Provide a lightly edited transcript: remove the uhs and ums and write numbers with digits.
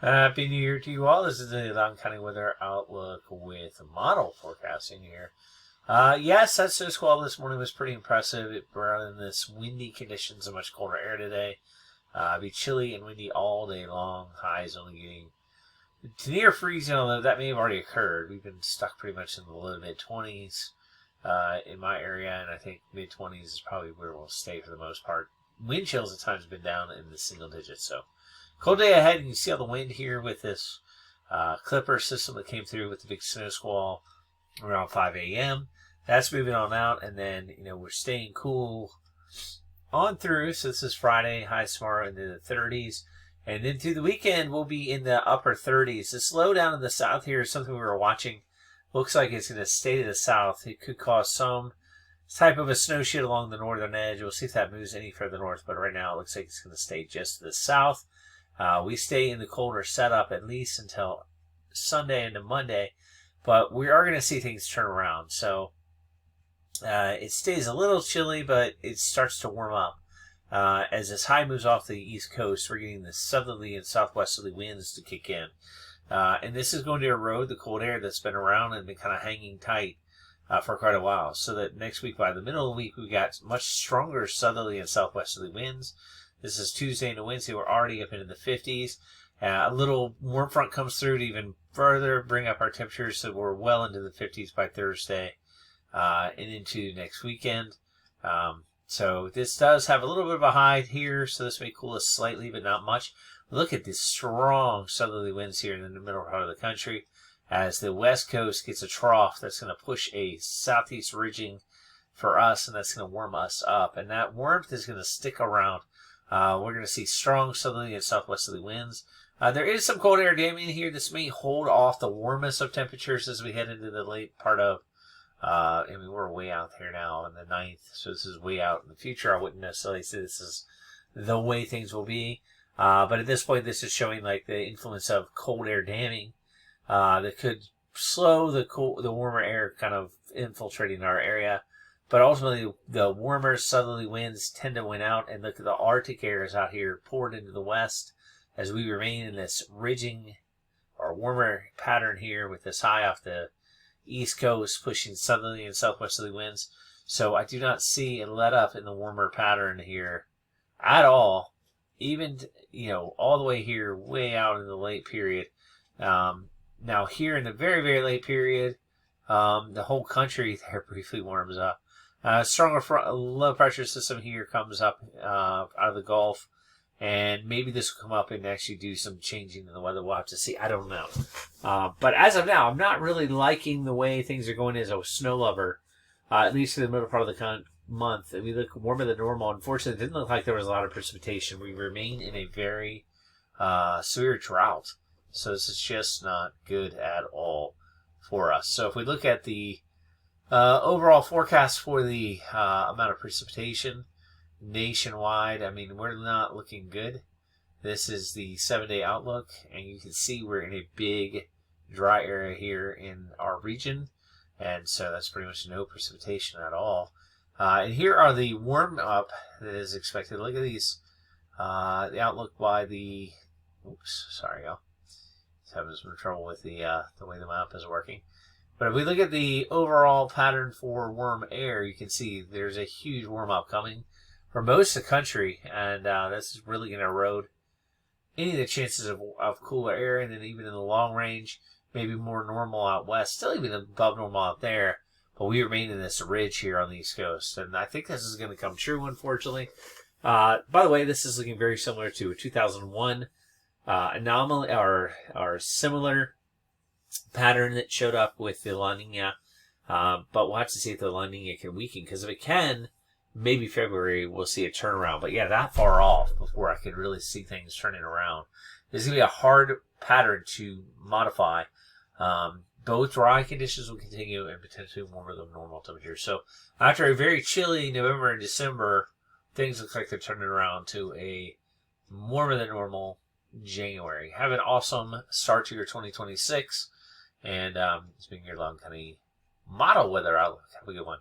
Happy New Year to you all. This is the Loudoun County Weather Outlook with model forecasting here. Yes, that snow squall this morning was pretty impressive. It brought in this windy conditions and much colder air today. Be chilly and windy all day long. Highs only getting to near freezing, although that may have already occurred. We've been stuck pretty much in the low to mid-20s in my area, and I think mid-20s is probably where we'll stay for the most part. Wind chills at times have been down in the single digits, so cold day ahead, and you see all the wind here with this clipper system that came through with the big snow squall around 5 a.m. That's moving on out, and then, we're staying cool on through. So this is Friday, highs tomorrow into the 30s. And then through the weekend, we'll be in the upper 30s. The slowdown in the south here is something we were watching. Looks like it's going to stay to the south. It could cause some type of a snow sheet along the northern edge. We'll see if that moves any further north, but right now it looks like it's going to stay just to the south. We stay in the colder setup at least until Sunday into Monday, but we are going to see things turn around. So it stays a little chilly, but it starts to warm up. As this high moves off the east coast, we're getting the southerly and southwesterly winds to kick in. And this is going to erode the cold air that's been around and been kind of hanging tight for quite a while. So that next week, by the middle of the week, we've got much stronger southerly and southwesterly winds. This is Tuesday into Wednesday. We're already up into the 50s. A little warm front comes through to even further bring up our temperatures, so we're well into the 50s by Thursday and into next weekend. So this does have a little bit of a high here, so this may cool us slightly, but not much. Look at these strong southerly winds here in the middle part of the country. As the west coast gets a trough, that's going to push a southeast ridging for us, and that's going to warm us up. And that warmth is going to stick around. We're going to see strong southerly and southwesterly winds. There is some cold air damping here. This may hold off the warmest of temperatures as we head into the late part of, we're way out here now in the 9th, so this is way out in the future. I wouldn't necessarily say this is the way things will be. But at this point, this is showing like the influence of cold air damming that could slow the warmer air kind of infiltrating our area. But ultimately, the warmer southerly winds tend to win out, and look at the Arctic air is out here poured into the west as we remain in this ridging or warmer pattern here with this high off the east coast pushing southerly and southwesterly winds. So I do not see a let up in the warmer pattern here at all, even, all the way here, way out in the late period. Now here in the very, very late period, the whole country there briefly warms up. Stronger low pressure system here comes up out of the Gulf, and maybe this will come up and actually do some changing in the weather. We'll have to see. I don't know. But as of now, I'm not really liking the way things are going as a snow lover, at least in the middle part of the month. We look warmer than normal. Unfortunately, it didn't look like there was a lot of precipitation. We remain in a very severe drought. So this is just not good at all for us. So if we look at the overall forecast for the amount of precipitation nationwide, we're not looking good. This is the 7-day outlook, and you can see we're in a big dry area here in our region, and so that's pretty much no precipitation at all. And here are the warm up that is expected. Look at these. The outlook by the. Oops, sorry, y'all. Having some trouble with the way the map is working. But if we look at the overall pattern for warm air, you can see there's a huge warm up coming for most of the country, and this is really going to erode any of the chances of cooler air, and then even in the long range, maybe more normal out west, still even above normal out there, but we remain in this ridge here on the East Coast, and I think this is going to come true, unfortunately. By the way, this is looking very similar to a 2001 anomaly, or similar pattern that showed up with the La Nina, but we'll have to see if the La Nina can weaken, because if it can, maybe February we'll see a turnaround. But yeah, that far off before I could really see things turning around. This is going to be a hard pattern to modify. Both dry conditions will continue and potentially warmer than normal temperatures. So after a very chilly November and December, things look like they're turning around to a warmer than normal January. Have an awesome start to your 2026. And it's been your Loudoun County model weather outlook. Have a good one.